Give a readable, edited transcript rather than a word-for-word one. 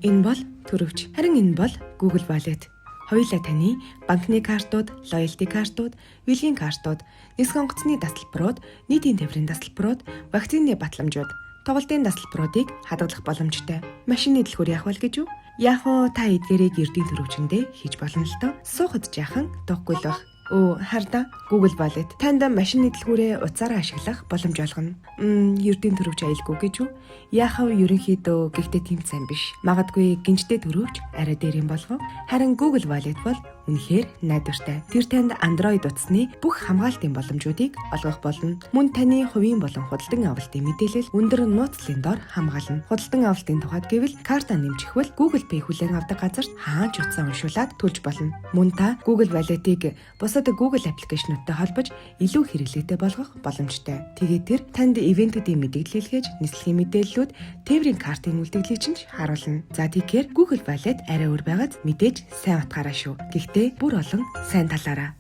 Энэ бол төрөвч. Харин энэ бол Google Wallet. Хоёулаа таны банкны картууд, loyalty картууд, вилгийн картууд, нисэх онгоцны тасалбарууд, нийтийн тээврийн тасалбарууд, вакцины батламжууд, тоглолтын тасалбаруудыг хадгалах боломжтой. Машины дэлгүүр яах вэ гэж юу? Яг уу та эдгээрийг эрдийн төрөвчөндөө хийж болно л доо. Суухад жаахан дуухгүй л баг. Харда Google Wallet танд машины дэлгүүрээ утсаараа ашиглах боломж олгоно. Ердийн төрөвч аялгүй гэж юу? Яахав ерөнхийдөө гэхдээ тийм сайн биш. Магадгүй гинжтэй төрөвч арай дээр юм болов. Харин Google Wallet бол үнэхээр найдвартай. Тэр танд Android утасны бүх хамгаалтын боломжуудыг олгох болно. Мөн таны хувийн болон худалдан авалтын мэдээлэл өндөр нууцлалын дор хамгаална. Худалдан авалтын тухайд гэвэл карта нэмчихвэл Google Pay хүлээн авдаг газарт хаанч утсаа уншуулад төлж болно. Мөн та Google Wallet-ийг бусад Google аппликейшнуудтай холбож илүү хэрэглээтэй болгох боломжтой. Тэгээд тэр танд ивентүүдийн мэдээлэл илгээж, нислэгийн мэдээллүүд, тээврийн картын үлдэгдлийг чинь харуулна. За тэгэхээр Google Wallet арай өөр байгаад мэдээж сайн утгаараа шүү. Гэхдээ бүр олон сайн талаараа